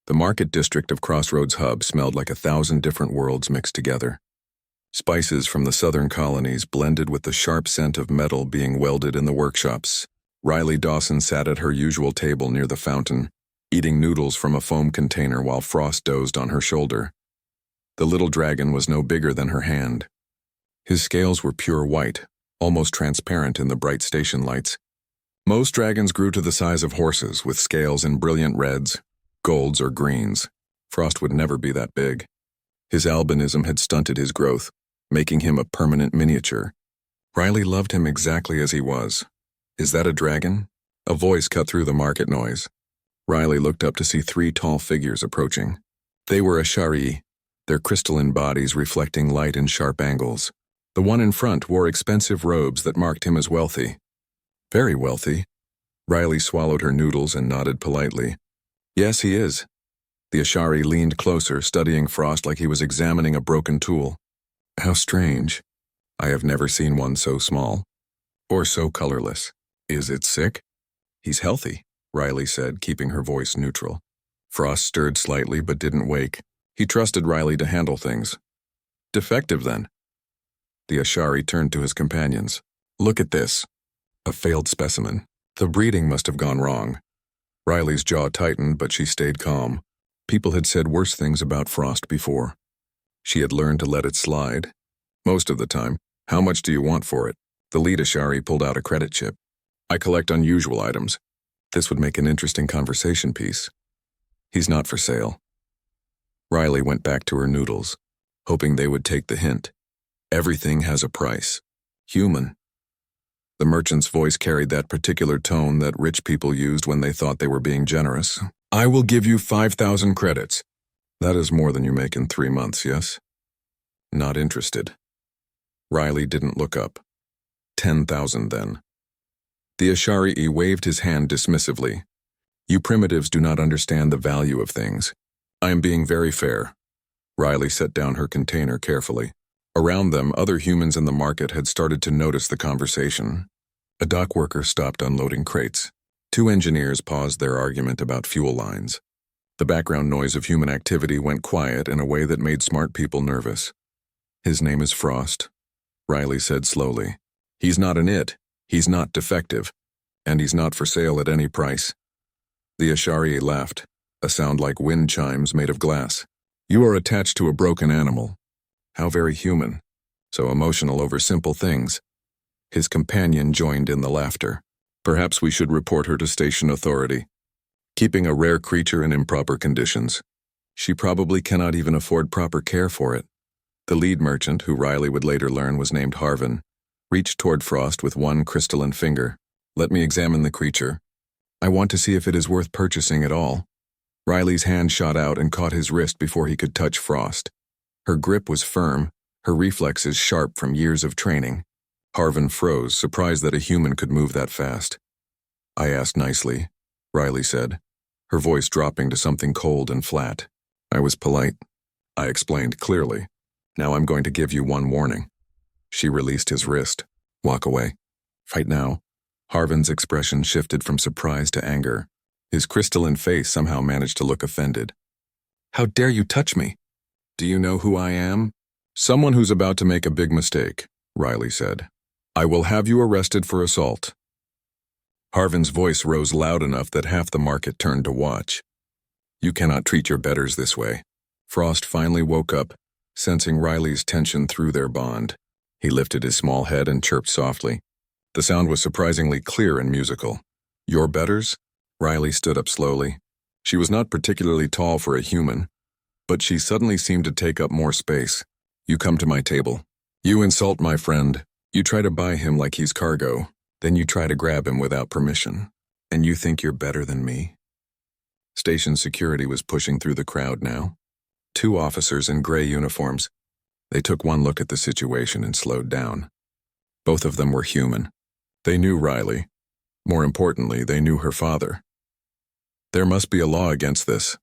The market district of Crossroads Hub smelled like 1,000 different worlds mixed together. Spices from the southern colonies blended with the sharp scent of metal being welded in the workshops. Riley Dawson sat at her usual table near the fountain, eating noodles from a foam container while Frost dozed on her shoulder. The little dragon was no bigger than her hand. His scales were pure white, almost transparent in the bright station lights. Most dragons grew to the size of horses, with scales in brilliant reds, golds, or greens. Frost would never be that big. His albinism had stunted his growth, making him a permanent miniature. Riley loved him exactly as he was. "Is that a dragon?" A voice cut through the market noise. Riley looked up to see 3 tall figures approaching. They were HFY, their crystalline bodies reflecting light in sharp angles. The one in front wore expensive robes that marked him as wealthy. Very wealthy. Riley swallowed her noodles and nodded politely. "Yes, he is." The HFY leaned closer, studying Frost like he was examining a broken tool. "How strange. I have never seen one so small. Or so colorless. Is it sick?" "He's healthy," Riley said, keeping her voice neutral. Frost stirred slightly but didn't wake. He trusted Riley to handle things. "Defective, then." The HFY turned to his companions. "Look at this. A failed specimen. The breeding must have gone wrong." Riley's jaw tightened, but she stayed calm. People had said worse things about Frost before. She had learned to let it slide. Most of the time. "How much do you want for it?" The lead HFY pulled out a credit chip. "I collect unusual items." This would make an interesting conversation piece. "He's not for sale." Riley went back to her noodles, hoping they would take the hint. Everything has a price. Human. The merchant's voice carried that particular tone that rich people used when they thought they were being generous. "I will give you 5,000 credits. That is more than you make in 3 months, yes?" "Not interested." Riley didn't look up. 10,000 then. The HFY waved his hand dismissively. "You primitives do not understand the value of things. I am being very fair." Riley set down her container carefully. Around them, other humans in the market had started to notice the conversation. A dock worker stopped unloading crates. 2 engineers paused their argument about fuel lines. The background noise of human activity went quiet in a way that made smart people nervous. "His name is Frost," Riley said slowly. "He's not an it, he's not defective, and he's not for sale at any price." The HFY laughed, a sound like wind chimes made of glass. "You are attached to a broken animal. How very human. So emotional over simple things." His companion joined in the laughter. "Perhaps we should report her to station authority. Keeping a rare creature in improper conditions. She probably cannot even afford proper care for it." The lead merchant, who Riley would later learn was named Harvin, reached toward Frost with one crystalline finger. "Let me examine the creature. I want to see if it is worth purchasing at all." Riley's hand shot out and caught his wrist before he could touch Frost. Her grip was firm, her reflexes sharp from years of training. Harvin froze, surprised that a human could move that fast. "I asked nicely," Riley said, her voice dropping to something cold and flat. "I was polite. I explained clearly. Now I'm going to give you one warning." She released his wrist. "Walk away. Fight now." Harvin's expression shifted from surprise to anger. His crystalline face somehow managed to look offended. "How dare you touch me?" "Do you know who I am?" "Someone who's about to make a big mistake," Riley said. "I will have you arrested for assault." Harvin's voice rose loud enough that half the market turned to watch. "You cannot treat your betters this way." Frost finally woke up, sensing Riley's tension through their bond. He lifted his small head and chirped softly. The sound was surprisingly clear and musical. "Your betters?" Riley stood up slowly. She was not particularly tall for a human, but she suddenly seemed to take up more space. "You come to my table. You insult my friend. You try to buy him like he's cargo. Then you try to grab him without permission. And you think you're better than me?" Station security was pushing through the crowd now. 2 officers in gray uniforms. They took one look at the situation and slowed down. Both of them were human. They knew Riley. More importantly, they knew her father. "There must be a law against this,"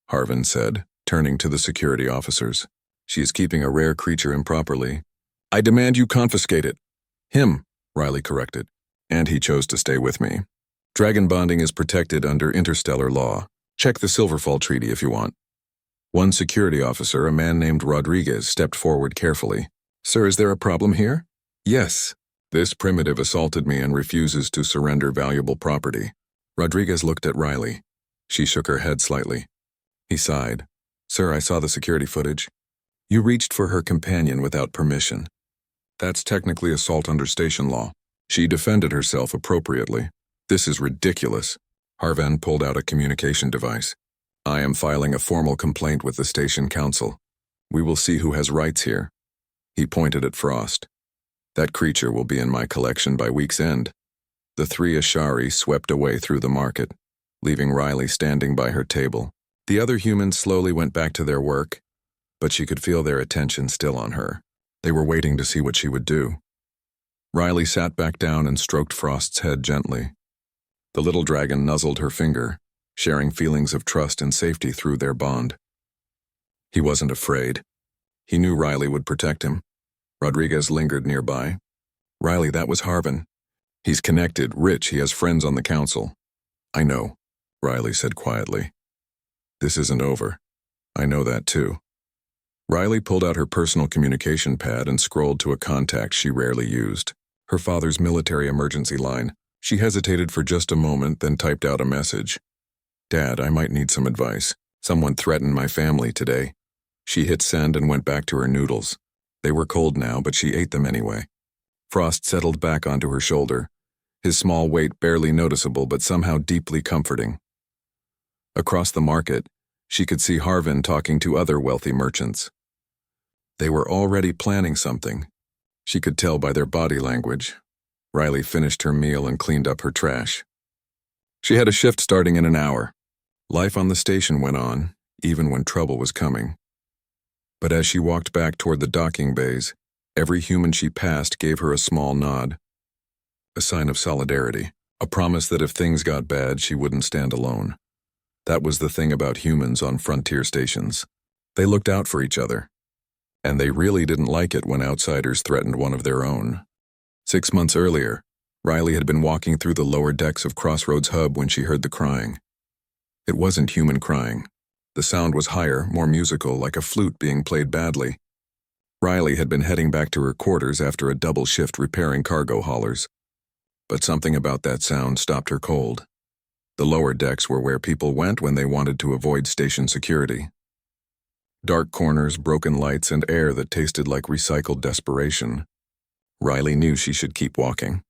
Harvin said, turning to the security officers. "She is keeping a rare creature improperly. I demand you confiscate it." "Him," Riley corrected. "And he chose to stay with me. Dragon bonding is protected under interstellar law. Check the Silverfall Treaty if you want. One security officer, a man named Rodriguez, stepped forward carefully. Sir, is there a problem here? Yes. This primitive assaulted me and refuses to surrender valuable property. Rodriguez looked at Riley. She shook her head slightly. He sighed. Sir, I saw the security footage. You reached for her companion without permission. That's technically assault under station law. She defended herself appropriately. This is ridiculous. Harvan pulled out a communication device. I am filing a formal complaint with the station council. We will see who has rights here. He pointed at Frost. That creature will be in my collection by week's end. The three Ashari swept away through the market, leaving Riley standing by her table. The other humans slowly went back to their work, but she could feel their attention still on her. They were waiting to see what she would do. Riley sat back down and stroked Frost's head gently. The little dragon nuzzled her finger, sharing feelings of trust and safety through their bond. He wasn't afraid. He knew Riley would protect him. Rodriguez lingered nearby. Riley, that was Harvan. He's connected, rich, he has friends on the council. I know, Riley said quietly. This isn't over. I know that too. Riley pulled out her personal communication pad and scrolled to a contact she rarely used. Her father's military emergency line. She hesitated for just a moment, then typed out a message. Dad, I might need some advice. Someone threatened my family today. She hit send and went back to her noodles. They were cold now, but she ate them anyway. Frost settled back onto her shoulder, his small weight barely noticeable but somehow deeply comforting. Across the market, she could see Harvan talking to other wealthy merchants. They were already planning something. She could tell by their body language. Riley finished her meal and cleaned up her trash. She had a shift starting in an hour. Life on the station went on, even when trouble was coming. But as she walked back toward the docking bays, every human she passed gave her a small nod. A sign of solidarity, a promise that if things got bad, she wouldn't stand alone. That was the thing about humans on frontier stations. They looked out for each other. And they really didn't like it when outsiders threatened one of their own. 6 months earlier, Riley had been walking through the lower decks of Crossroads Hub when she heard the crying. It wasn't human crying. The sound was higher, more musical, like a flute being played badly. Riley had been heading back to her quarters after a double shift repairing cargo haulers. But something about that sound stopped her cold. The lower decks were where people went when they wanted to avoid station security. Dark corners, broken lights, and air that tasted like recycled desperation. Riley knew she should keep walking.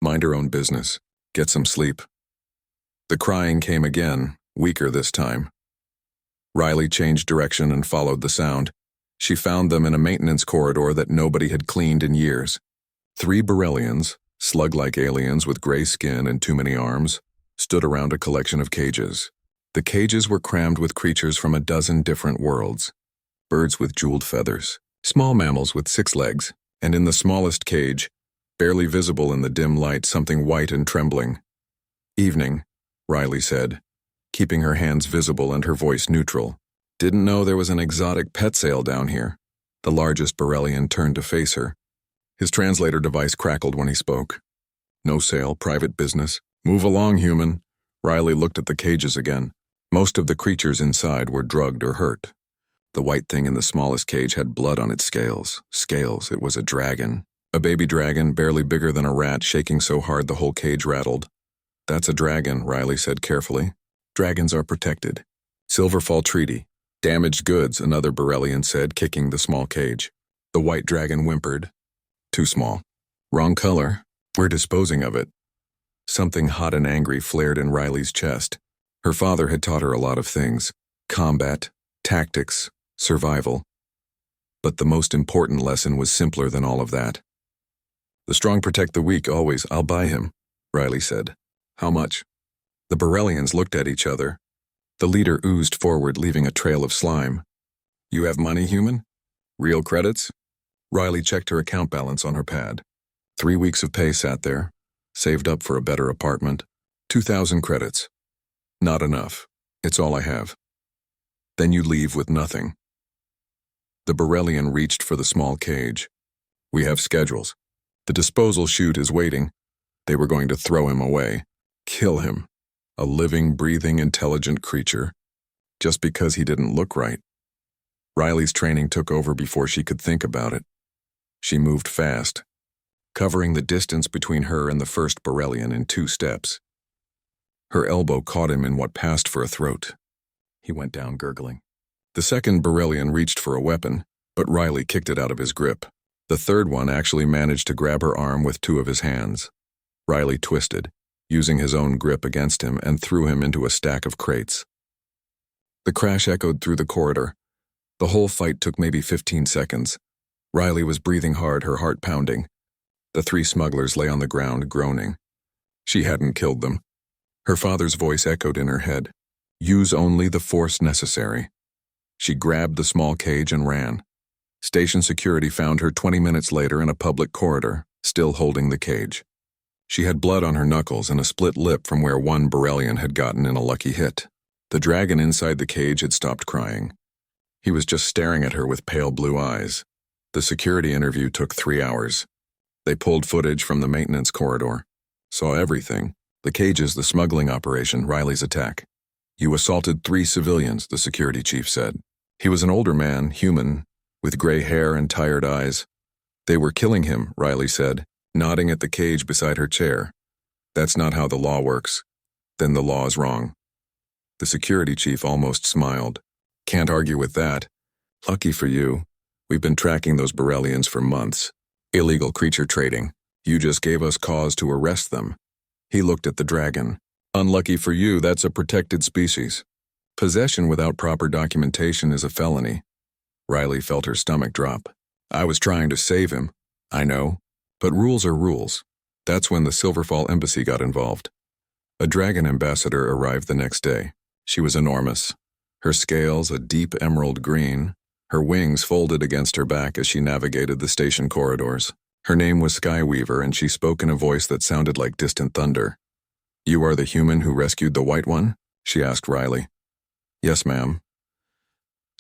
Mind her own business. Get some sleep. The crying came again, weaker this time. Riley changed direction and followed the sound. She found them in a maintenance corridor that nobody had cleaned in years. 3 Borrelians, slug-like aliens with gray skin and too many arms, stood around a collection of cages. The cages were crammed with creatures from a dozen different worlds. Birds with jeweled feathers, small mammals with 6 legs, and in the smallest cage, barely visible in the dim light, something white and trembling. Evening, Riley said, keeping her hands visible and her voice neutral. Didn't know there was an exotic pet sale down here. The largest Borrelian turned to face her. His translator device crackled when he spoke. No sale, private business. Move along, human. Riley looked at the cages again. Most of the creatures inside were drugged or hurt. The white thing in the smallest cage had blood on its scales. Scales, it was a dragon. A baby dragon, barely bigger than a rat, shaking so hard the whole cage rattled. That's a dragon, Riley said carefully. Dragons are protected. Silverfall Treaty. Damaged goods, another Borrelian said, kicking the small cage. The white dragon whimpered. Too small. Wrong color. We're disposing of it. Something hot and angry flared in Riley's chest. Her father had taught her a lot of things. Combat, tactics, survival. But the most important lesson was simpler than all of that. The strong protect the weak always. I'll buy him, Riley said. How much? The Borrelians looked at each other. The leader oozed forward, leaving a trail of slime. You have money, human? Real credits? Riley checked her account balance on her pad. 3 weeks of pay sat there, saved up for a better apartment. 2,000 credits. Not enough. It's all I have. Then you leave with nothing. The Borrelian reached for the small cage. We have schedules. The disposal chute is waiting. They were going to throw him away. Kill him. A living, breathing, intelligent creature. just because he didn't look right. Riley's training took over before she could think about it. She moved fast, covering the distance between her and the first Borrelian in 2 steps. Her elbow caught him in what passed for a throat. He went down gurgling. The second Borrelian reached for a weapon, but Riley kicked it out of his grip. The third one actually managed to grab her arm with 2 of his hands. Riley twisted, using his own grip against him, and threw him into a stack of crates. The crash echoed through the corridor. The whole fight took maybe 15 seconds. Riley was breathing hard, her heart pounding. The 3 smugglers lay on the ground, groaning. She hadn't killed them. Her father's voice echoed in her head. Use only the force necessary. She grabbed the small cage and ran. Station security found her 20 minutes later in a public corridor, still holding the cage. She had blood on her knuckles and a split lip from where one Borrelian had gotten in a lucky hit. The dragon inside the cage had stopped crying. He was just staring at her with pale blue eyes. The security interview took 3 hours. They pulled footage from the maintenance corridor. Saw everything. The cages, the smuggling operation, Riley's attack. You assaulted 3 civilians, the security chief said. He was an older man, human, with gray hair and tired eyes. They were killing him, Riley said, nodding at the cage beside her chair. That's not how the law works. Then the law is wrong. The security chief almost smiled. Can't argue with that. Lucky for you. We've been tracking those Borrelians for months. Illegal creature trading. You just gave us cause to arrest them. He looked at the dragon. Unlucky for you, that's a protected species. Possession without proper documentation is a felony. Riley felt her stomach drop. I was trying to save him. I know. But rules are rules. That's when the Silverfall Embassy got involved. A dragon ambassador arrived the next day. She was enormous. Her scales a deep emerald green. Her wings folded against her back as she navigated the station corridors. Her name was Skyweaver, and she spoke in a voice that sounded like distant thunder. You are the human who rescued the white one? She asked Riley. Yes, ma'am.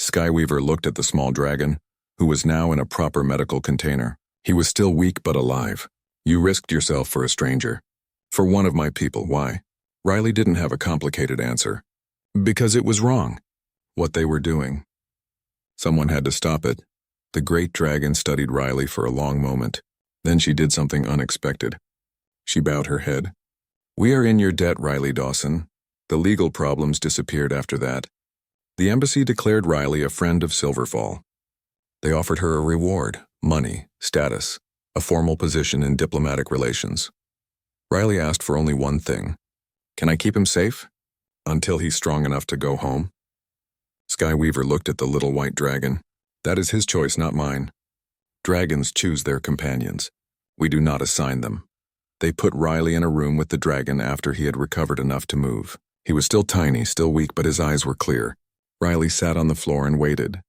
Skyweaver looked at the small dragon, who was now in a proper medical container. He was still weak but alive. You risked yourself for a stranger. For one of my people, why? Riley didn't have a complicated answer. Because it was wrong. What they were doing. Someone had to stop it. The great dragon studied Riley for a long moment. Then she did something unexpected. She bowed her head. We are in your debt, Riley Dawson. The legal problems disappeared after that. The embassy declared Riley a friend of Silverfall. They offered her a reward, money, status, a formal position in diplomatic relations. Riley asked for only one thing. Can I keep him safe? Until he's strong enough to go home? Skyweaver looked at the little white dragon. That is his choice, not mine. Dragons choose their companions. We do not assign them. They put Riley in a room with the dragon after he had recovered enough to move. He was still tiny, still weak, but his eyes were clear. Riley sat on the floor and waited.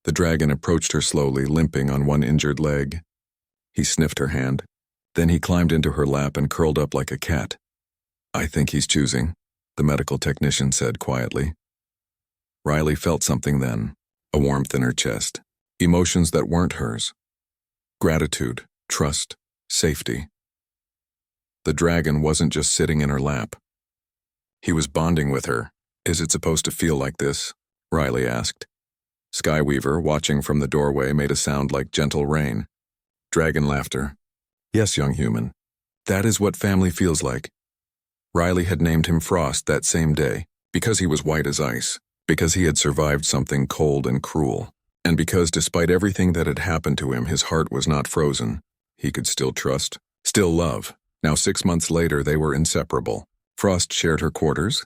The dragon approached her slowly, limping on one injured leg. He sniffed her hand. Then he climbed into her lap and curled up like a cat. I think he's choosing, the medical technician said quietly. Riley felt something then, a warmth in her chest, emotions that weren't hers. Gratitude, trust, safety. The dragon wasn't just sitting in her lap. He was bonding with her. Is it supposed to feel like this? Riley asked. Skyweaver, watching from the doorway, made a sound like gentle rain. Dragon laughter. Yes, young human. That is what family feels like. Riley had named him Frost that same day, because he was white as ice, because he had survived something cold and cruel, and because despite everything that had happened to him, his heart was not frozen. He could still trust, still love. Now 6 months later, they were inseparable. Frost shared her quarters,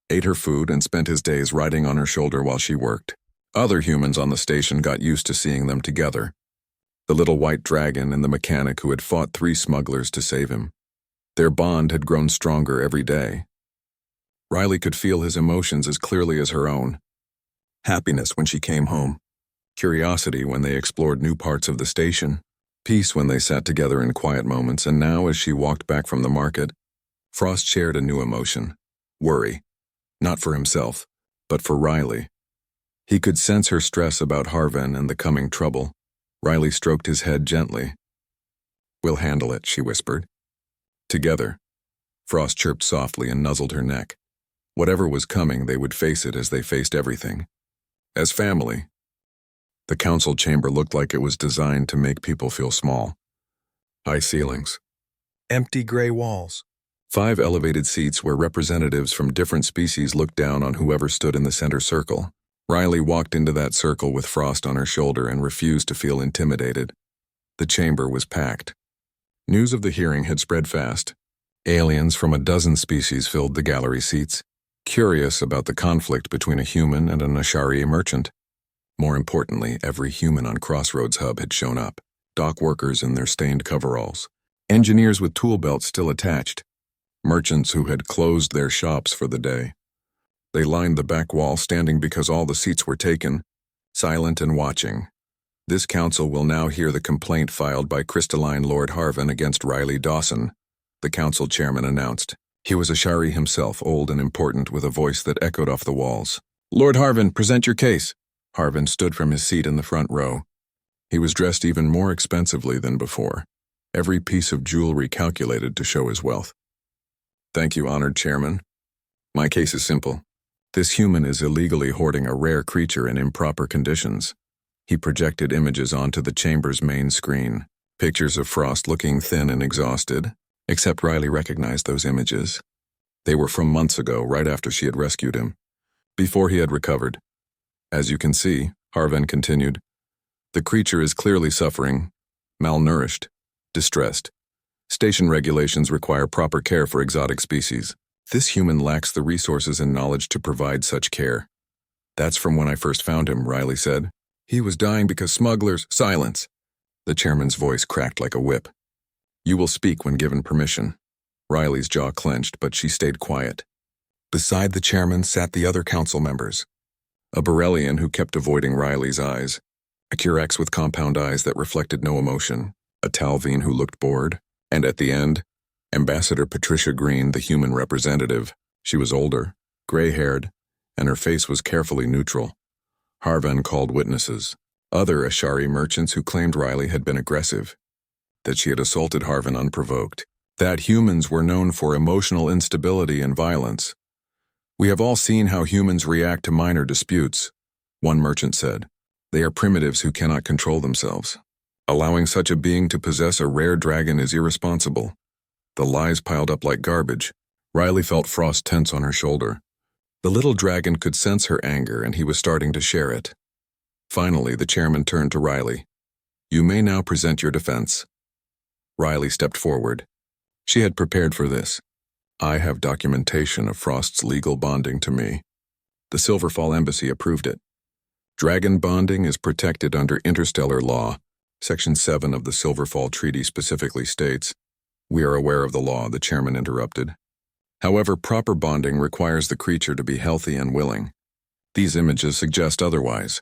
ate her food, and spent his days riding on her shoulder while she worked. Other humans on the station got used to seeing them together. The little white dragon and the mechanic who had fought 3 smugglers to save him. Their bond had grown stronger every day. Riley could feel his emotions as clearly as her own. Happiness when she came home. Curiosity when they explored new parts of the station. Peace when they sat together in quiet moments, and now as she walked back from the market, Frost shared a new emotion. Worry. Not for himself, but for Riley. He could sense her stress about Harven and the coming trouble. Riley stroked his head gently. We'll handle it, she whispered. Together. Frost chirped softly and nuzzled her neck. Whatever was coming, they would face it as they faced everything. As family. The council chamber looked like it was designed to make people feel small. High ceilings. Empty gray walls. 5 elevated seats where representatives from different species looked down on whoever stood in the center circle. Riley walked into that circle with Frost on her shoulder and refused to feel intimidated. The chamber was packed. News of the hearing had spread fast. Aliens from a dozen species filled the gallery seats, curious about the conflict between a human and an Ashari merchant. More importantly, every human on Crossroads Hub had shown up. Dock workers in their stained coveralls. Engineers with tool belts still attached. Merchants who had closed their shops for the day. They lined the back wall, standing because all the seats were taken, silent and watching. This council will now hear the complaint filed by Crystalline Lord Harvin against Riley Dawson, the council chairman announced. He was Ashari himself, old and important, with a voice that echoed off the walls. Lord Harvin, present your case. Harvin stood from his seat in the front row. He was dressed even more expensively than before, every piece of jewelry calculated to show his wealth. Thank you, honored chairman. My case is simple. This human is illegally hoarding a rare creature in improper conditions. He projected images onto the chamber's main screen, pictures of Frost looking thin and exhausted, except Riley recognized those images. They were from months ago, right after she had rescued him, before he had recovered. As you can see, Harvin continued, the creature is clearly suffering, malnourished, distressed. Station regulations require proper care for exotic species. This human lacks the resources and knowledge to provide such care. That's from when I first found him, Riley said. He was dying because smugglers— Silence. The chairman's voice cracked like a whip. You will speak when given permission. Riley's jaw clenched, but she stayed quiet. Beside the chairman sat the other council members. A Borrelian who kept avoiding Riley's eyes, a Curex with compound eyes that reflected no emotion, a Talvine who looked bored, and at the end, Ambassador Patricia Green, the human representative. She was older, gray-haired, and her face was carefully neutral. Harvin called witnesses, other Ashari merchants who claimed Riley had been aggressive, that she had assaulted Harvin unprovoked, that humans were known for emotional instability and violence. We have all seen how humans react to minor disputes, one merchant said. They are primitives who cannot control themselves. Allowing such a being to possess a rare dragon is irresponsible. The lies piled up like garbage. Riley felt Frost tense on her shoulder. The little dragon could sense her anger, and he was starting to share it. Finally, the chairman turned to Riley. You may now present your defense. Riley stepped forward. She had prepared for this. I have documentation of Frost's legal bonding to me. The Silverfall Embassy approved it. Dragon bonding is protected under interstellar law. Section 7 of the Silverfall Treaty specifically states. We are aware of the law, the chairman interrupted. However, proper bonding requires the creature to be healthy and willing. These images suggest otherwise.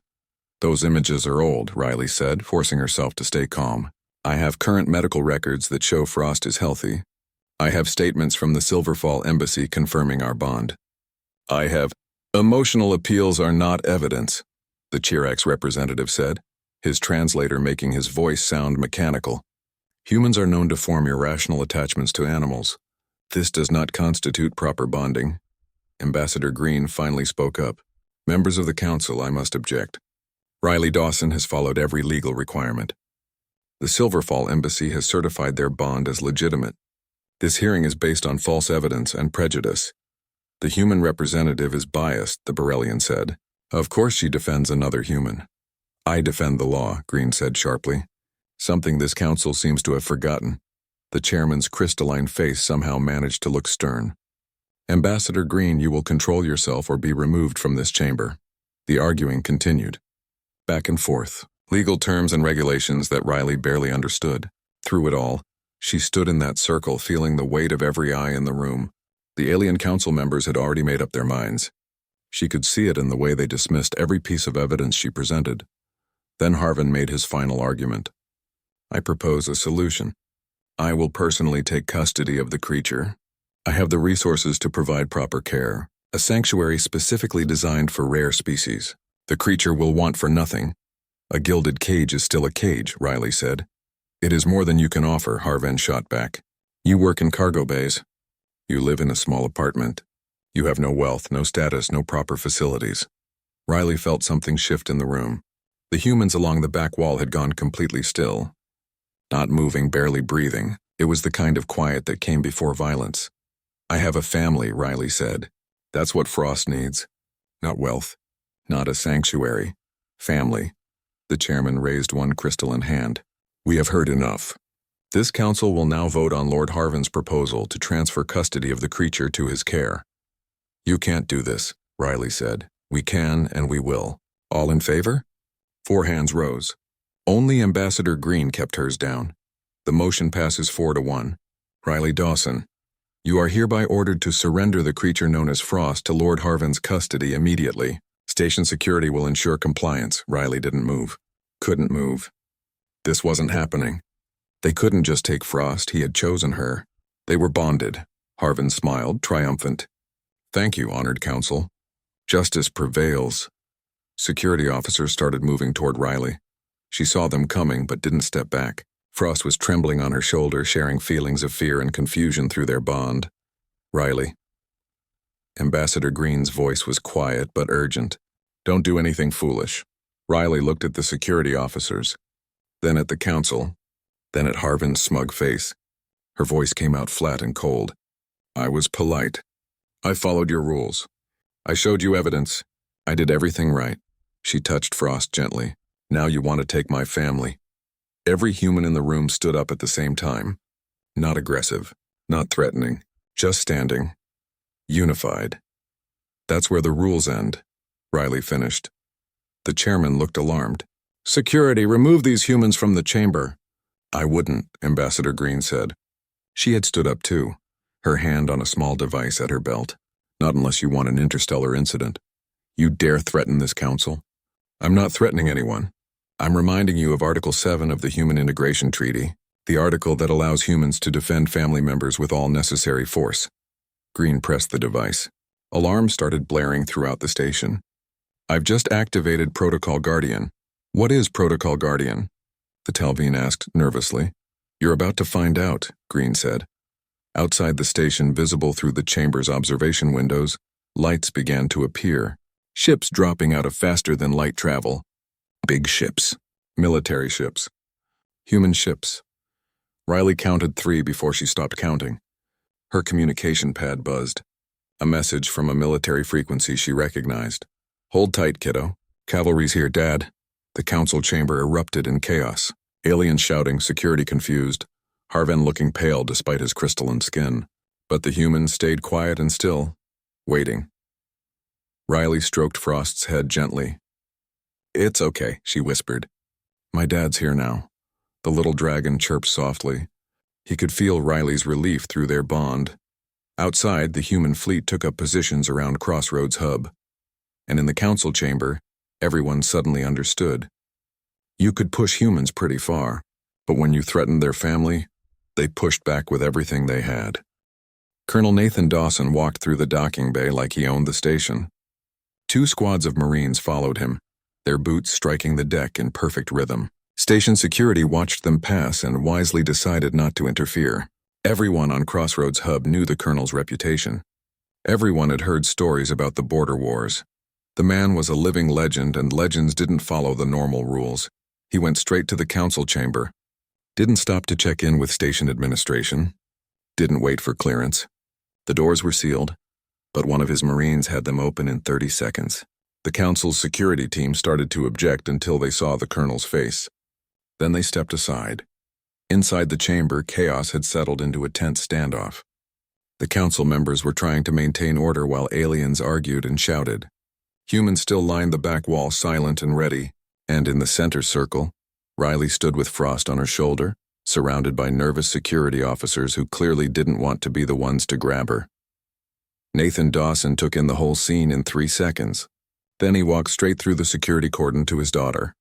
Those images are old, Riley said, forcing herself to stay calm. I have current medical records that show Frost is healthy. I have statements from the Silverfall Embassy confirming our bond. I have— Emotional appeals are not evidence, the Chirax representative said, his translator making his voice sound mechanical. Humans are known to form irrational attachments to animals. This does not constitute proper bonding. Ambassador Green finally spoke up. Members of the council, I must object. Riley Dawson has followed every legal requirement. The Silverfall Embassy has certified their bond as legitimate. This hearing is based on false evidence and prejudice. The human representative is biased, the Borrelian said. Of course she defends another human. I defend the law, Green said sharply. Something this council seems to have forgotten. The chairman's crystalline face somehow managed to look stern. Ambassador Green, you will control yourself or be removed from this chamber. The arguing continued. Back and forth, legal terms and regulations that Riley barely understood. Through it all, she stood in that circle feeling the weight of every eye in the room. The alien council members had already made up their minds. She could see it in the way they dismissed every piece of evidence she presented. Then Harvin made his final argument. I propose a solution. I will personally take custody of the creature. I have the resources to provide proper care, a sanctuary specifically designed for rare species. The creature will want for nothing. A gilded cage is still a cage, Riley said. It is more than you can offer, Harvin shot back. You work in cargo bays. You live in a small apartment. You have no wealth, no status, no proper facilities. Riley felt something shift in the room. The humans along the back wall had gone completely still. Not moving, barely breathing. It was the kind of quiet that came before violence. I have a family, Riley said. That's what Frost needs. Not wealth. Not a sanctuary. Family. The chairman raised one crystalline hand. We have heard enough. This council will now vote on Lord Harvin's proposal to transfer custody of the creature to his care. You can't do this, Riley said. We can and we will. All in favor? 4 hands rose. Only Ambassador Green kept hers down. The motion passes 4-1. Riley Dawson, you are hereby ordered to surrender the creature known as Frost to Lord Harvin's custody immediately. Station security will ensure compliance. Riley didn't move. Couldn't move. This wasn't happening. They couldn't just take Frost. He had chosen her. They were bonded. Harvin smiled, triumphant. Thank you, honored council. Justice prevails. Security officers started moving toward Riley. She saw them coming but didn't step back. Frost was trembling on her shoulder, sharing feelings of fear and confusion through their bond. Riley. Ambassador Green's voice was quiet but urgent. Don't do anything foolish. Riley looked at the security officers, then at the council, then at Harvin's smug face. Her voice came out flat and cold. I was polite. I followed your rules. I showed you evidence. I did everything right. She touched Frost gently. Now you want to take my family. Every human in the room stood up at the same time. Not aggressive, not threatening, just standing. Unified. That's where the rules end, Riley finished. The chairman looked alarmed. Security, remove these humans from the chamber. I wouldn't, Ambassador Green said. She had stood up too, her hand on a small device at her belt. Not unless you want an interstellar incident. You dare threaten this council? I'm not threatening anyone. I'm reminding you of Article 7 of the Human Integration Treaty, the article that allows humans to defend family members with all necessary force. Green pressed the device. Alarms started blaring throughout the station. I've just activated Protocol Guardian. What is Protocol Guardian? The Telvian asked nervously. You're about to find out, Green said. Outside the station, visible through the chamber's observation windows, lights began to appear. Ships dropping out of faster-than-light travel. Big ships. Military ships. Human ships. Riley counted 3 before she stopped counting. Her communication pad buzzed. A message from a military frequency she recognized. Hold tight, kiddo. Cavalry's here, Dad. The council chamber erupted in chaos. Aliens shouting, security confused. Harvin looking pale despite his crystalline skin. But the humans stayed quiet and still, waiting. Riley stroked Frost's head gently. It's okay, she whispered. My dad's here now. The little dragon chirped softly. He could feel Riley's relief through their bond. Outside, the human fleet took up positions around Crossroads Hub. And in the council chamber, everyone suddenly understood. You could push humans pretty far, but when you threatened their family, they pushed back with everything they had. Colonel Nathan Dawson walked through the docking bay like he owned the station. 2 squads of Marines followed him, their boots striking the deck in perfect rhythm. Station security watched them pass and wisely decided not to interfere. Everyone on Crossroads Hub knew the colonel's reputation. Everyone had heard stories about the border wars. The man was a living legend, and legends didn't follow the normal rules. He went straight to the council chamber. Didn't stop to check in with station administration. Didn't wait for clearance. The doors were sealed, but one of his Marines had them open in 30 seconds. The council's security team started to object until they saw the colonel's face. Then they stepped aside. Inside the chamber, chaos had settled into a tense standoff. The council members were trying to maintain order while aliens argued and shouted. Humans still lined the back wall silent and ready, and in the center circle, Riley stood with Frost on her shoulder, surrounded by nervous security officers who clearly didn't want to be the ones to grab her. Nathan Dawson took in the whole scene in 3 seconds. Then he walked straight through the security cordon to his daughter.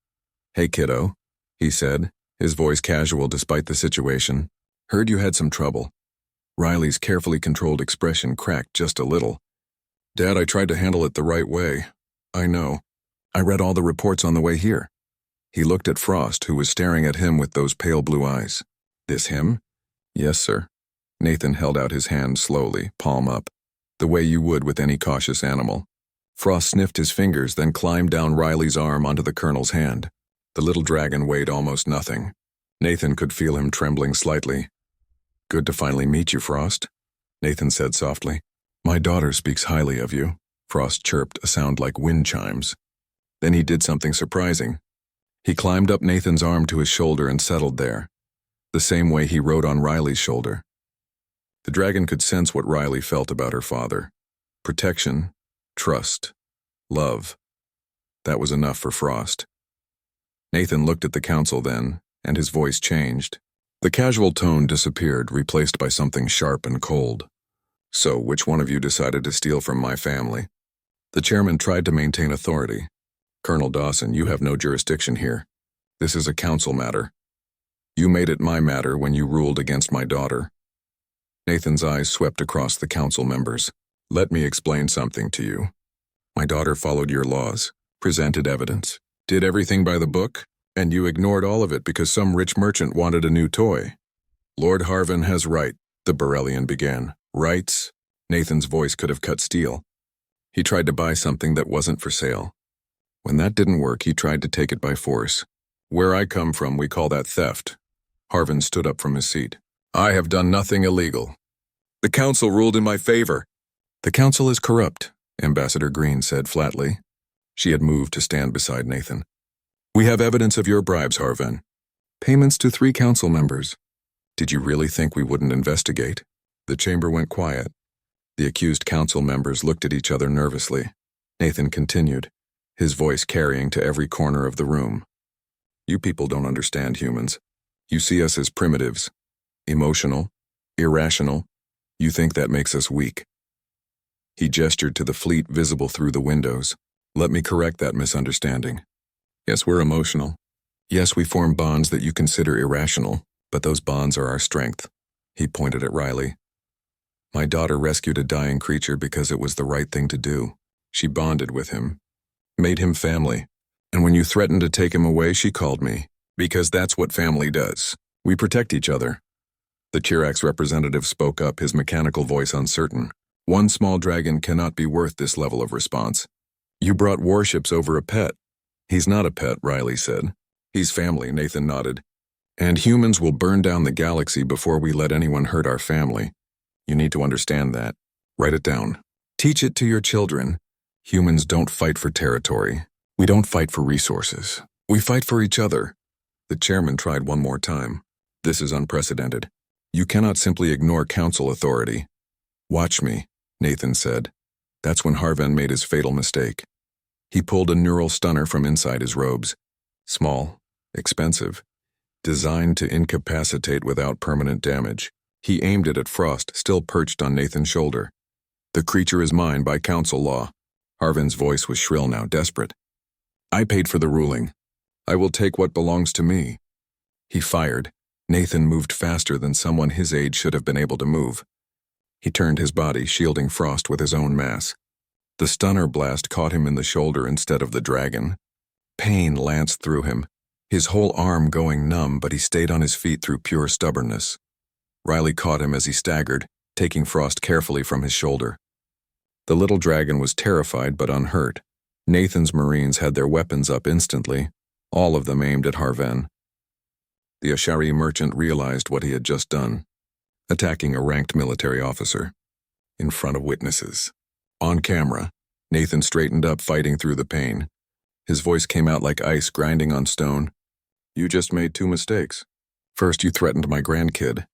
Hey, kiddo, he said, his voice casual despite the situation. Heard you had some trouble. Riley's carefully controlled expression cracked just a little. Dad, I tried to handle it the right way. I know. I read all the reports on the way here. He looked at Frost, who was staring at him with those pale blue eyes. This him? Yes, sir. Nathan held out his hand slowly, palm up. the way you would with any cautious animal. Frost sniffed his fingers, then climbed down Riley's arm onto the colonel's hand. The little dragon weighed almost nothing. Nathan could feel him trembling slightly. "Good to finally meet you, Frost," Nathan said softly. "My daughter speaks highly of you," Frost chirped, a sound like wind chimes. Then he did something surprising. He climbed up Nathan's arm to his shoulder and settled there, the same way he rode on Riley's shoulder. The dragon could sense what Riley felt about her father. Protection, trust, love. That was enough for Frost. Nathan looked at the council then, and his voice changed. The casual tone disappeared, replaced by something sharp and cold. "So, which one of you decided to steal from my family?" The chairman tried to maintain authority. "Colonel Dawson, you have no jurisdiction here. This is a council matter. You made it my matter when you ruled against my daughter." Nathan's eyes swept across the council members. "Let me explain something to you. My daughter followed your laws, presented evidence, did everything by the book, and you ignored all of it because some rich merchant wanted a new toy. Lord Harvin has right," the Borellian began. "Rights?" Nathan's voice could have cut steel. He tried to buy something that wasn't for sale. When that didn't work, he tried to take it by force. "Where I come from, we call that theft." Harvin stood up from his seat. "I have done nothing illegal. The council ruled in my favor." "The council is corrupt," Ambassador Green said flatly. She had moved to stand beside Nathan. "We have evidence of your bribes, Harvin. Payments to 3 council members. Did you really think we wouldn't investigate?" The chamber went quiet. The accused council members looked at each other nervously. Nathan continued, his voice carrying to every corner of the room. "You people don't understand humans. You see us as primitives, emotional, irrational. You think that makes us weak." He gestured to the fleet visible through the windows. "Let me correct that misunderstanding. Yes, we're emotional. Yes, we form bonds that you consider irrational, but those bonds are our strength." He pointed at Riley. "My daughter rescued a dying creature because it was the right thing to do. She bonded with him, made him family. And when you threatened to take him away, she called me, because that's what family does. We protect each other." The Chirax representative spoke up, his mechanical voice uncertain. "One small dragon cannot be worth this level of response. You brought warships over a pet." "He's not a pet," Riley said. "He's family," Nathan nodded. "And humans will burn down the galaxy before we let anyone hurt our family. You need to understand that. Write it down. Teach it to your children. Humans don't fight for territory. We don't fight for resources. We fight for each other." The chairman tried one more time. "This is unprecedented. You cannot simply ignore council authority." "Watch me," Nathan said. That's when Harvin made his fatal mistake. He pulled a neural stunner from inside his robes. Small, expensive, designed to incapacitate without permanent damage. He aimed it at Frost, still perched on Nathan's shoulder. "The creature is mine by council law." Harvin's voice was shrill now, desperate. "I paid for the ruling. I will take what belongs to me." He fired. Nathan moved faster than someone his age should have been able to move. He turned his body, shielding Frost with his own mass. The stunner blast caught him in the shoulder instead of the dragon. Pain lanced through him, his whole arm going numb, but he stayed on his feet through pure stubbornness. Riley caught him as he staggered, taking Frost carefully from his shoulder. The little dragon was terrified but unhurt. Nathan's Marines had their weapons up instantly, all of them aimed at Harvin. The Ashari merchant realized what he had just done, attacking a ranked military officer. In front of witnesses. On camera, Nathan straightened up, fighting through the pain. His voice came out like ice grinding on stone. "You just made 2 mistakes. First, you threatened my grandkid."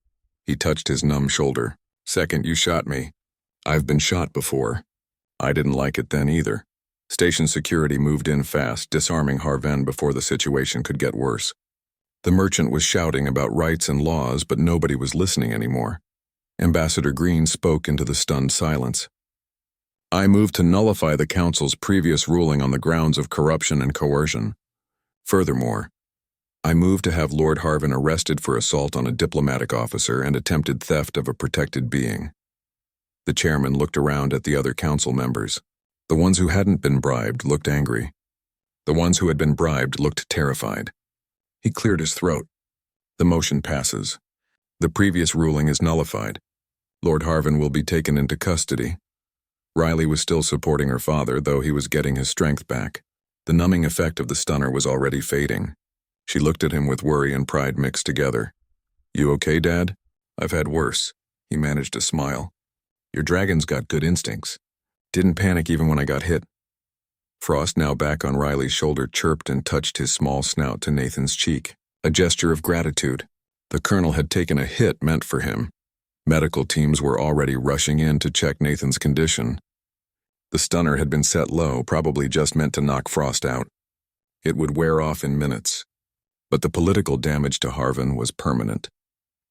He touched his numb shoulder. "Second, you shot me. I've been shot before. I didn't like it then either." Station security moved in fast, disarming Harvin before the situation could get worse. The merchant was shouting about rights and laws, but nobody was listening anymore. Ambassador Green spoke into the stunned silence. "I move to nullify the council's previous ruling on the grounds of corruption and coercion. Furthermore, I move to have Lord Harvin arrested for assault on a diplomatic officer and attempted theft of a protected being." The chairman looked around at the other council members. The ones who hadn't been bribed looked angry. The ones who had been bribed looked terrified. He cleared his throat. "The motion passes. The previous ruling is nullified. Lord Harvin will be taken into custody. Riley was still supporting her father, though he was getting his strength back. The numbing effect of the stunner was already fading. She looked at him with worry and pride mixed together. "You okay, Dad?" "I've had worse." He managed to smile. "Your dragon's got good instincts. Didn't panic even when I got hit." Frost, now back on Riley's shoulder, chirped and touched his small snout to Nathan's cheek, a gesture of gratitude. The colonel had taken a hit meant for him. Medical teams were already rushing in to check Nathan's condition. The stunner had been set low, probably just meant to knock Frost out. It would wear off in minutes. But the political damage to Harvin was permanent.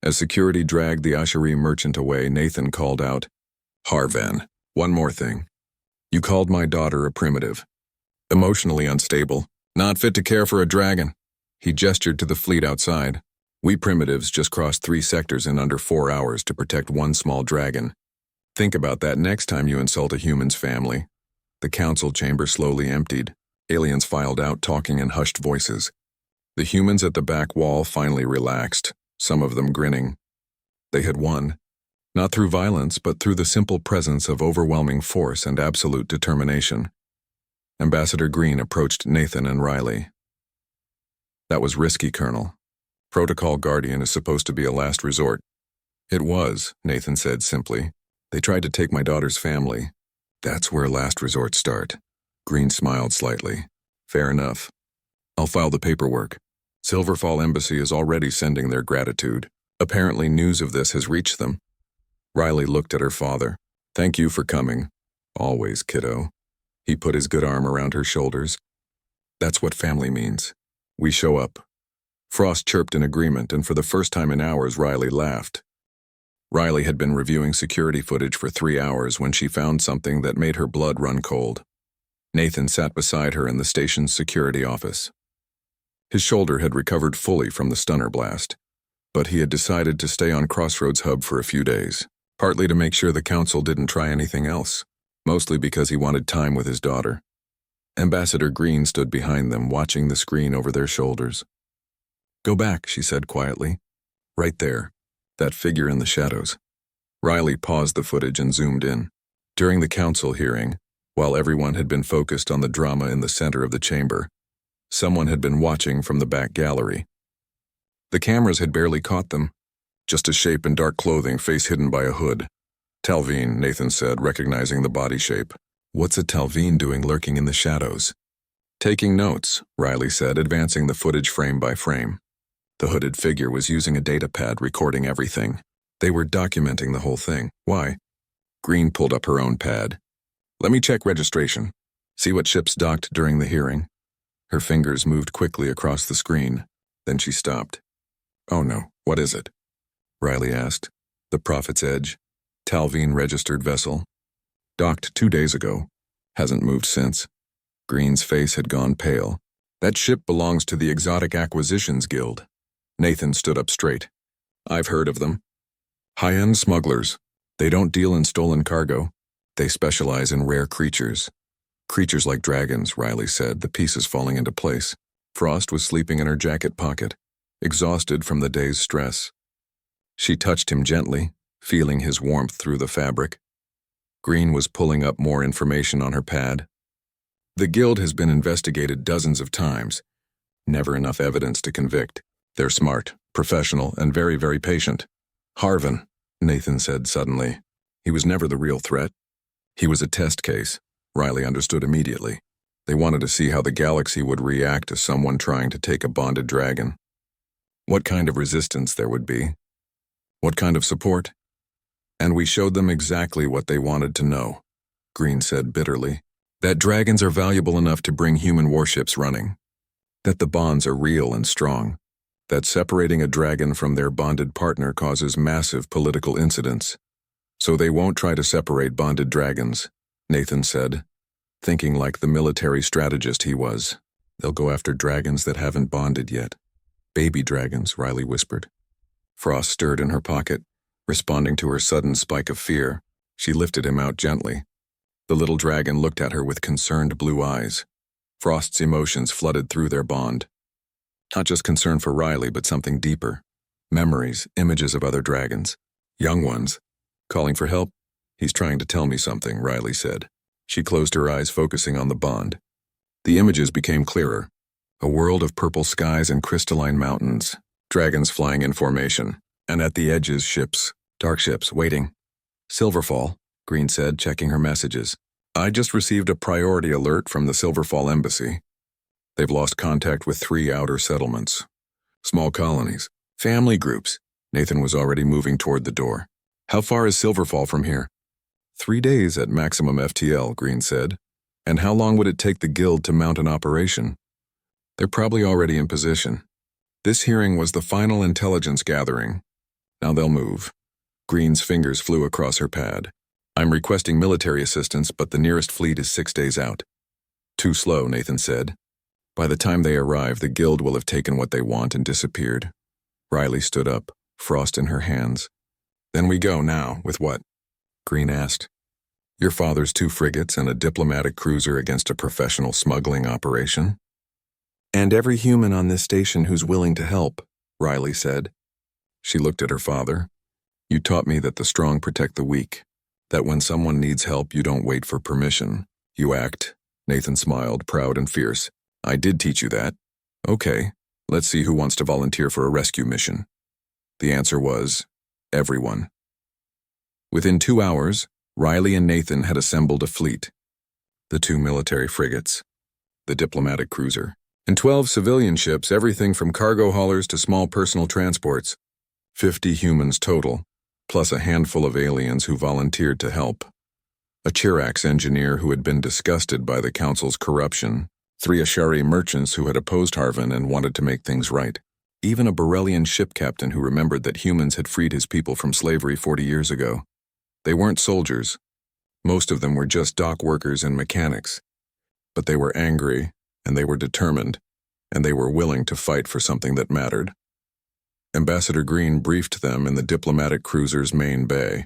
As security dragged the Ashari merchant away, Nathan called out, "Harvan, one more thing. You called my daughter a primitive. Emotionally unstable, not fit to care for a dragon." He gestured to the fleet outside. "We primitives just crossed 3 sectors in under 4 hours to protect one small dragon. Think about that next time you insult a human's family." The council chamber slowly emptied. Aliens filed out, talking in hushed voices. The humans at the back wall finally relaxed, some of them grinning. They had won, not through violence, but through the simple presence of overwhelming force and absolute determination. Ambassador Green approached Nathan and Riley. "That was risky, Colonel. Protocol Guardian is supposed to be a last resort." "It was," Nathan said simply. "They tried to take my daughter's family. That's where last resorts start." Green smiled slightly. "Fair enough. I'll file the paperwork. Silverfall Embassy is already sending their gratitude. Apparently news of this has reached them." Riley looked at her father. "Thank you for coming. Always, kiddo." He put his good arm around her shoulders. "That's what family means. We show up." Frost chirped in agreement, and for the first time in hours, Riley laughed. Riley had been reviewing security footage for 3 hours when she found something that made her blood run cold. Nathan sat beside her in the station's security office. His shoulder had recovered fully from the stunner blast, but he had decided to stay on Crossroads Hub for a few days, partly to make sure the council didn't try anything else, mostly because he wanted time with his daughter. Ambassador Green stood behind them, watching the screen over their shoulders. "Go back," she said quietly. "Right there. That figure in the shadows." Riley paused the footage and zoomed in. During the council hearing, while everyone had been focused on the drama in the center of the chamber, someone had been watching from the back gallery. The cameras had barely caught them. Just a shape in dark clothing, face hidden by a hood. "Talveen," Nathan said, recognizing the body shape. "What's a Talveen doing lurking in the shadows?" "Taking notes," Riley said, advancing the footage frame by frame. The hooded figure was using a data pad, recording everything. They were documenting the whole thing. "Why?" Green pulled up her own pad. "Let me check registration. See what ships docked during the hearing." Her fingers moved quickly across the screen. Then she stopped. "Oh no, what is it?" Riley asked. "The Prophet's Edge. Talveen registered vessel. Docked 2 days ago. Hasn't moved since." Green's face had gone pale. "That ship belongs to the Exotic Acquisitions Guild." Nathan stood up straight. "I've heard of them. High-end smugglers. They don't deal in stolen cargo. They specialize in rare creatures." "Creatures like dragons," Riley said, the pieces falling into place. Frost was sleeping in her jacket pocket, exhausted from the day's stress. She touched him gently, feeling his warmth through the fabric. Green was pulling up more information on her pad. "The guild has been investigated dozens of times. Never enough evidence to convict. They're smart, professional, and very, very patient." "Harvin," Nathan said suddenly. "He was never the real threat. He was a test case." Riley understood immediately. They wanted to see how the galaxy would react to someone trying to take a bonded dragon. What kind of resistance there would be. What kind of support. "And we showed them exactly what they wanted to know," Green said bitterly. "That dragons are valuable enough to bring human warships running. That the bonds are real and strong. That separating a dragon from their bonded partner causes massive political incidents. So they won't try to separate bonded dragons," Nathan said, thinking like the military strategist he was. "They'll go after dragons that haven't bonded yet." "Baby dragons," Riley whispered. Frost stirred in her pocket, responding to her sudden spike of fear. She lifted him out gently. The little dragon looked at her with concerned blue eyes. Frost's emotions flooded through their bond. Not just concern for Riley, but something deeper. Memories, images of other dragons. Young ones. Calling for help? He's trying to tell me something, Riley said. She closed her eyes, focusing on the bond. The images became clearer. A world of purple skies and crystalline mountains, dragons flying in formation, and at the edges ships, dark ships, waiting. Silverfall, Green said, checking her messages. I just received a priority alert from the Silverfall embassy. They've lost contact with 3 outer settlements. Small colonies, family groups. Nathan was already moving toward the door. How far is Silverfall from here? 3 days at maximum FTL, Green said. And how long would it take the guild to mount an operation? They're probably already in position. This hearing was the final intelligence gathering. Now they'll move. Green's fingers flew across her pad. I'm requesting military assistance, but the nearest fleet is 6 days out. Too slow, Nathan said. By the time they arrive, the guild will have taken what they want and disappeared. Riley stood up, frost in her hands. Then we go now, with what? Green asked. Your father's 2 frigates and a diplomatic cruiser against a professional smuggling operation? And every human on this station who's willing to help, Riley said. She looked at her father. You taught me that the strong protect the weak, that when someone needs help, you don't wait for permission. You act. Nathan smiled, proud and fierce. I did teach you that. Okay, let's see who wants to volunteer for a rescue mission. The answer was, everyone. Within 2 hours, Riley and Nathan had assembled a fleet. The 2 military frigates, the diplomatic cruiser, and 12 civilian ships, everything from cargo haulers to small personal transports. 50 humans total, plus a handful of aliens who volunteered to help. A Chirax engineer who had been disgusted by the council's corruption, 3 Ashari merchants who had opposed Harvin and wanted to make things right. Even a Borellian ship captain who remembered that humans had freed his people from slavery 40 years ago. They weren't soldiers. Most of them were just dock workers and mechanics. But they were angry, and they were determined, and they were willing to fight for something that mattered. Ambassador Green briefed them in the diplomatic cruiser's main bay.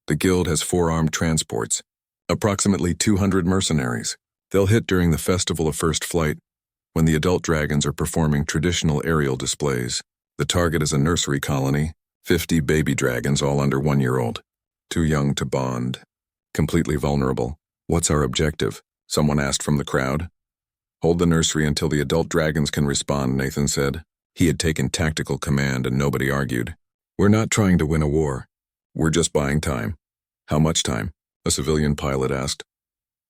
The guild has 4 armed transports, approximately 200 mercenaries. They'll hit during the Festival of First Flight, when the adult dragons are performing traditional aerial displays. The target is a nursery colony, 50 baby dragons all under 1 year old. Too young to bond. Completely vulnerable. What's our objective? Someone asked from the crowd. Hold the nursery until the adult dragons can respond, Nathan said. He had taken tactical command and nobody argued. We're not trying to win a war. We're just buying time. How much time? A civilian pilot asked.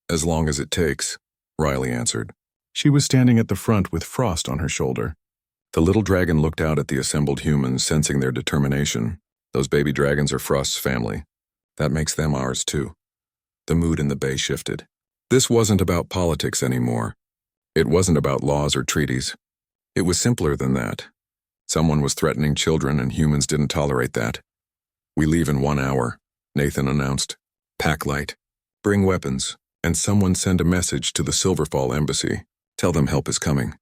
As long as it takes, Riley answered. She was standing at the front with Frost on her shoulder. The little dragon looked out at the assembled humans, sensing their determination. Those baby dragons are Frost's family. That makes them ours too. The mood in the bay shifted. This wasn't about politics anymore. It wasn't about laws or treaties. It was simpler than that. Someone was threatening children and humans didn't tolerate that. We leave in 1 hour, Nathan announced. Pack light. Bring weapons. And someone send a message to the Silverfall embassy. Tell them help is coming.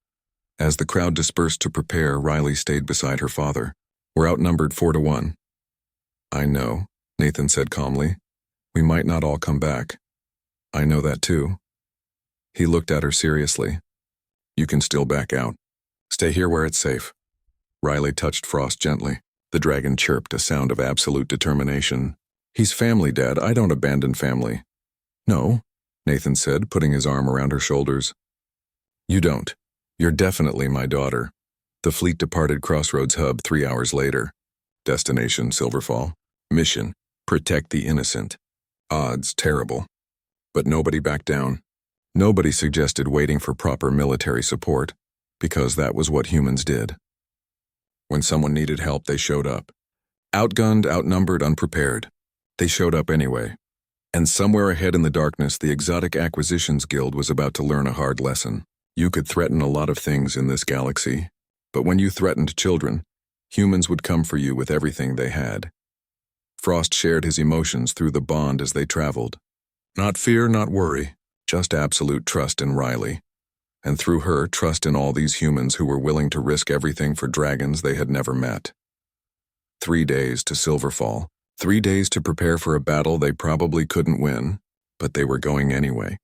As the crowd dispersed to prepare, Riley stayed beside her father. We're outnumbered 4 to 1. I know, Nathan said calmly. We might not all come back. I know that too. He looked at her seriously. You can still back out. Stay here where it's safe. Riley touched Frost gently. The dragon chirped, a sound of absolute determination. He's family, Dad. I don't abandon family. No, Nathan said, putting his arm around her shoulders. You don't. You're definitely my daughter. The fleet departed Crossroads Hub 3 hours later. Destination, Silverfall. Mission, protect the innocent. Odds, terrible. But nobody backed down. Nobody suggested waiting for proper military support, because that was what humans did. When someone needed help, they showed up. Outgunned, outnumbered, unprepared. They showed up anyway. And somewhere ahead in the darkness, the Exotic Acquisitions Guild was about to learn a hard lesson. You could threaten a lot of things in this galaxy, but when you threatened children, humans would come for you with everything they had. Frost shared his emotions through the bond as they traveled. Not fear, not worry, just absolute trust in Riley. And through her, trust in all these humans who were willing to risk everything for dragons they had never met. 3 days to Silverfall. 3 days to prepare for a battle they probably couldn't win, but they were going anyway.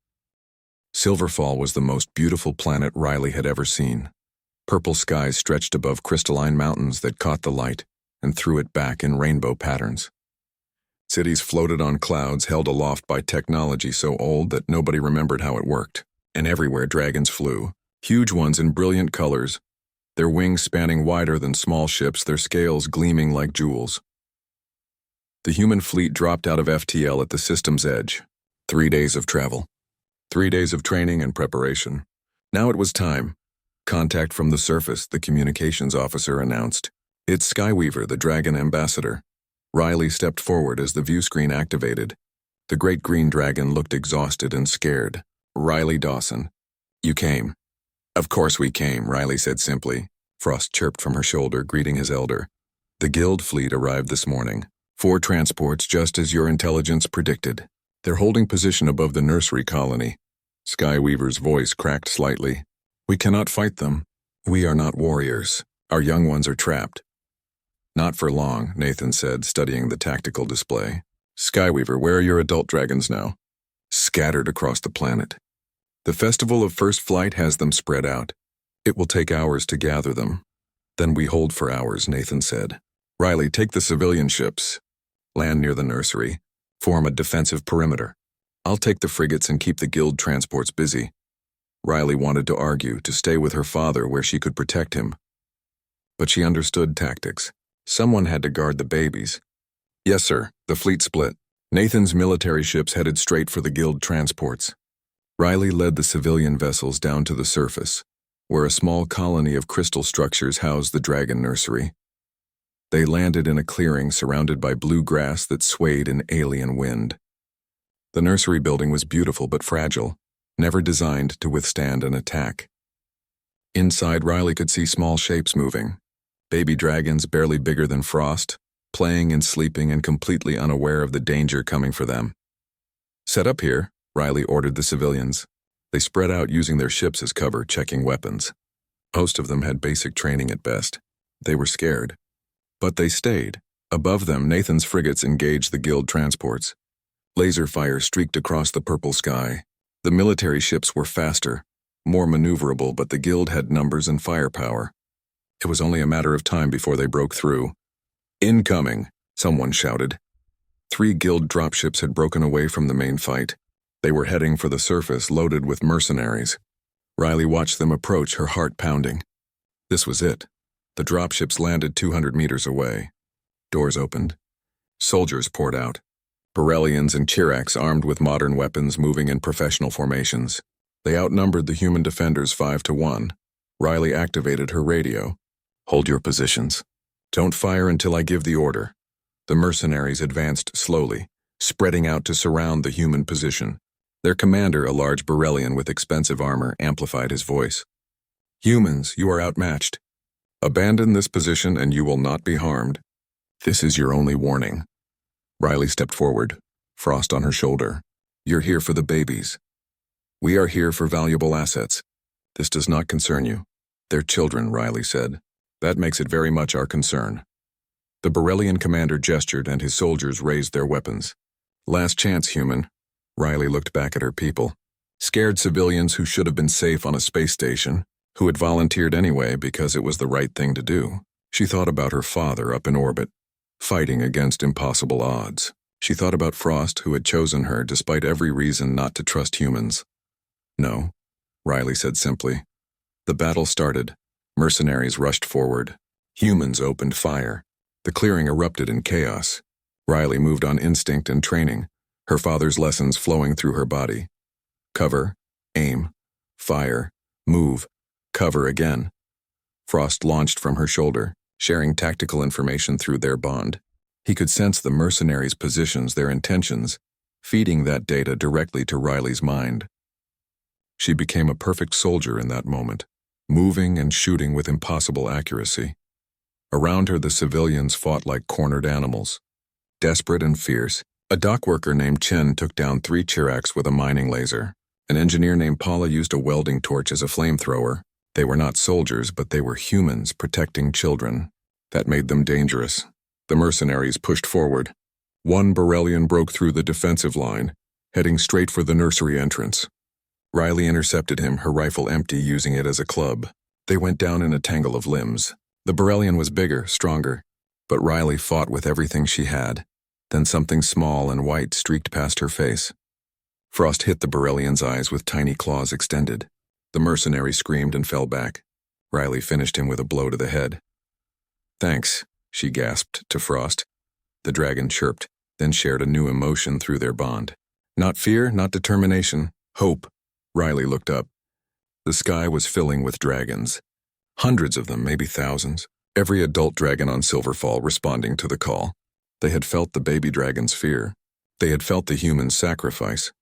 Silverfall was the most beautiful planet Riley had ever seen. Purple skies stretched above crystalline mountains that caught the light and threw it back in rainbow patterns. Cities floated on clouds held aloft by technology so old that nobody remembered how it worked. And everywhere dragons flew, huge ones in brilliant colors, their wings spanning wider than small ships, their scales gleaming like jewels. The human fleet dropped out of FTL at the system's edge. 3 days of travel. 3 days of training and preparation. Now it was time. Contact from the surface, the communications officer announced. It's Skyweaver, the Dragon Ambassador. Riley stepped forward as the view screen activated. The great green dragon looked exhausted and scared. Riley Dawson. You came. Of course we came, Riley said simply. Frost chirped from her shoulder, greeting his elder. The guild fleet arrived this morning. 4 transports, just as your intelligence predicted. They're holding position above the nursery colony. Skyweaver's voice cracked slightly. We cannot fight them. We are not warriors. Our young ones are trapped. Not for long, Nathan said, studying the tactical display. Skyweaver, where are your adult dragons now? Scattered across the planet. The festival of first flight has them spread out. It will take hours to gather them. Then we hold for hours, Nathan said. Riley, take the civilian ships. Land near the nursery. Form a defensive perimeter. I'll take the frigates and keep the guild transports busy. Riley wanted to argue, to stay with her father where she could protect him. But she understood tactics. Someone had to guard the babies. Yes, sir, the fleet split. Nathan's military ships headed straight for the guild transports. Riley led the civilian vessels down to the surface, where a small colony of crystal structures housed the dragon nursery. They landed in a clearing surrounded by blue grass that swayed in alien wind. The nursery building was beautiful but fragile, never designed to withstand an attack. Inside, Riley could see small shapes moving. Baby dragons barely bigger than Frost, playing and sleeping and completely unaware of the danger coming for them. Set up here, Riley ordered the civilians. They spread out using their ships as cover, checking weapons. Most of them had basic training at best. They were scared. But they stayed. Above them, Nathan's frigates engaged the guild transports. Laser fire streaked across the purple sky. The military ships were faster, more maneuverable, but the guild had numbers and firepower. It was only a matter of time before they broke through. Incoming, someone shouted. 3 guild dropships had broken away from the main fight. They were heading for the surface, loaded with mercenaries. Riley watched them approach, her heart pounding. This was it. The dropships landed 200 meters away. Doors opened. Soldiers poured out. Borellians and Chiracs armed with modern weapons moving in professional formations. They outnumbered the human defenders 5-1. Riley activated her radio. Hold your positions. Don't fire until I give the order. The mercenaries advanced slowly, spreading out to surround the human position. Their commander, a large Borellian with expensive armor, amplified his voice. Humans, you are outmatched. Abandon this position and you will not be harmed. This is your only warning. Riley stepped forward, Frost on her shoulder. You're here for the babies. We are here for valuable assets. This does not concern you. They're children, Riley said. That makes it very much our concern. The Borellian commander gestured and his soldiers raised their weapons. Last chance, human. Riley looked back at her people. Scared civilians who should have been safe on a space station, who had volunteered anyway because it was the right thing to do. She thought about her father up in orbit, fighting against impossible odds. She thought about Frost, who had chosen her despite every reason not to trust humans. No, Riley said simply. The battle started. Mercenaries rushed forward. Humans opened fire. The clearing erupted in chaos. Riley moved on instinct and training, her father's lessons flowing through her body. Cover, aim, fire, move, cover again. Frost launched from her shoulder, sharing tactical information through their bond. He could sense the mercenaries' positions, their intentions, feeding that data directly to Riley's mind. She became a perfect soldier in that moment, moving and shooting with impossible accuracy. Around her, the civilians fought like cornered animals. Desperate and fierce, a dock worker named Chen took down 3 Chiracs with a mining laser. An engineer named Paula used a welding torch as a flamethrower. They were not soldiers, but they were humans protecting children. That made them dangerous. The mercenaries pushed forward. One Borellian broke through the defensive line, heading straight for the nursery entrance. Riley intercepted him, her rifle empty, using it as a club. They went down in a tangle of limbs. The Borellian was bigger, stronger, but Riley fought with everything she had. Then something small and white streaked past her face. Frost hit the Borrelian's eyes with tiny claws extended. The mercenary screamed and fell back. Riley finished him with a blow to the head. "Thanks," she gasped to Frost. The dragon chirped, then shared a new emotion through their bond. Not fear, not determination, hope. Riley looked up. The sky was filling with dragons. Hundreds of them, maybe thousands. Every adult dragon on Silverfall responding to the call. They had felt the baby dragon's fear. They had felt the human's sacrifice.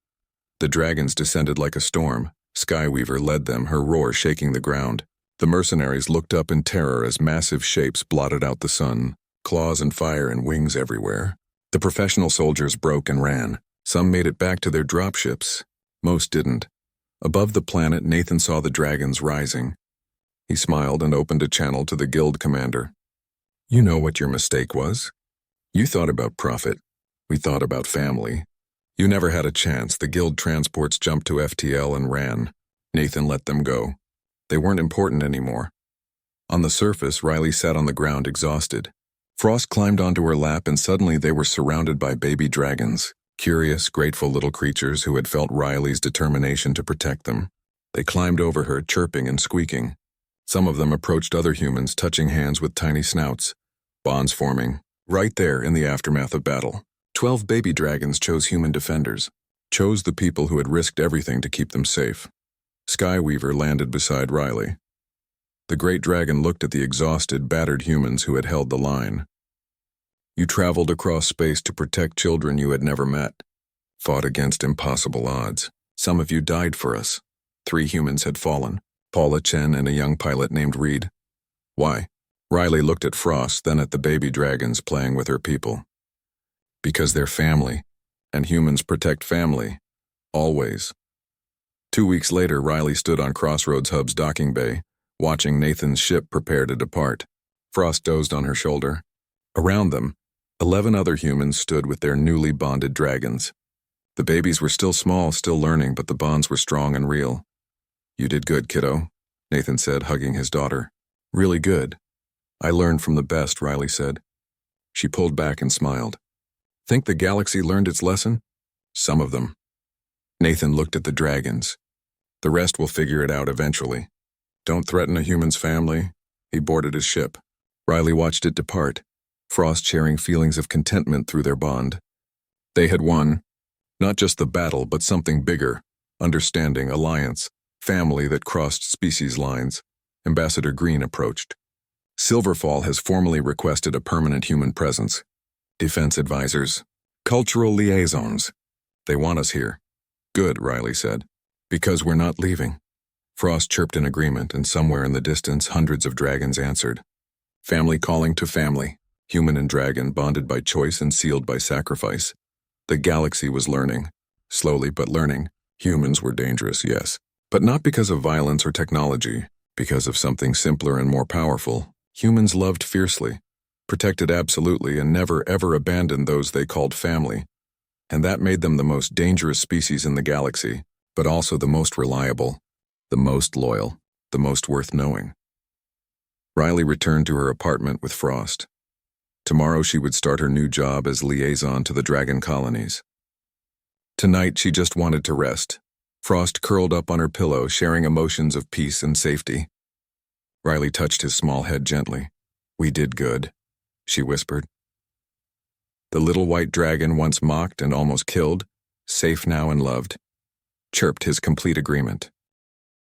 The dragons descended like a storm. Skyweaver led them, her roar shaking the ground. The mercenaries looked up in terror as massive shapes blotted out the sun, claws and fire and wings everywhere. The professional soldiers broke and ran. Some made it back to their dropships. Most didn't. Above the planet, Nathan saw the dragons rising. He smiled and opened a channel to the guild commander. "You know what your mistake was? You thought about profit. We thought about family. You never had a chance. The guild transports jumped to FTL and ran. Nathan let them go. They weren't important anymore." On the surface, Riley sat on the ground exhausted. Frost climbed onto her lap and suddenly they were surrounded by baby dragons, curious, grateful little creatures who had felt Riley's determination to protect them. They climbed over her, chirping and squeaking. Some of them approached other humans, touching hands with tiny snouts. Bonds forming, right there in the aftermath of battle. 12 baby dragons chose human defenders, chose the people who had risked everything to keep them safe. Skyweaver landed beside Riley. The great dragon looked at the exhausted, battered humans who had held the line. "You traveled across space to protect children you had never met, fought against impossible odds. Some of you died for us." 3 humans had fallen, Paula Chen and a young pilot named Reed. "Why?" Riley looked at Frost, then at the baby dragons playing with her people. "Because they're family, and humans protect family. Always." 2 weeks later, Riley stood on Crossroads Hub's docking bay, watching Nathan's ship prepare to depart. Frost dozed on her shoulder. Around them, 11 other humans stood with their newly bonded dragons. The babies were still small, still learning, but the bonds were strong and real. "You did good, kiddo," Nathan said, hugging his daughter. "Really good." "I learned from the best," Riley said. She pulled back and smiled. "Think the galaxy learned its lesson?" "Some of them." Nathan looked at the dragons. "The rest will figure it out eventually. Don't threaten a human's family." He boarded his ship. Riley watched it depart, Frost sharing feelings of contentment through their bond. They had won. Not just the battle, but something bigger. Understanding, alliance, family that crossed species lines. Ambassador Green approached. "Silverfall has formally requested a permanent human presence. Defense advisors. Cultural liaisons. They want us here." "Good," Riley said. "Because we're not leaving." Frost chirped in agreement, and somewhere in the distance, hundreds of dragons answered. Family calling to family. Human and dragon bonded by choice and sealed by sacrifice. The galaxy was learning. Slowly but learning. Humans were dangerous, yes. But not because of violence or technology. Because of something simpler and more powerful. Humans loved fiercely, protected absolutely, and never ever abandoned those they called family. And that made them the most dangerous species in the galaxy, but also the most reliable, the most loyal, the most worth knowing. Riley returned to her apartment with Frost. Tomorrow she would start her new job as liaison to the dragon colonies. Tonight she just wanted to rest. Frost curled up on her pillow, sharing emotions of peace and safety. Riley touched his small head gently. "We did good," she whispered. The little white dragon once mocked and almost killed, safe now and loved, chirped his complete agreement.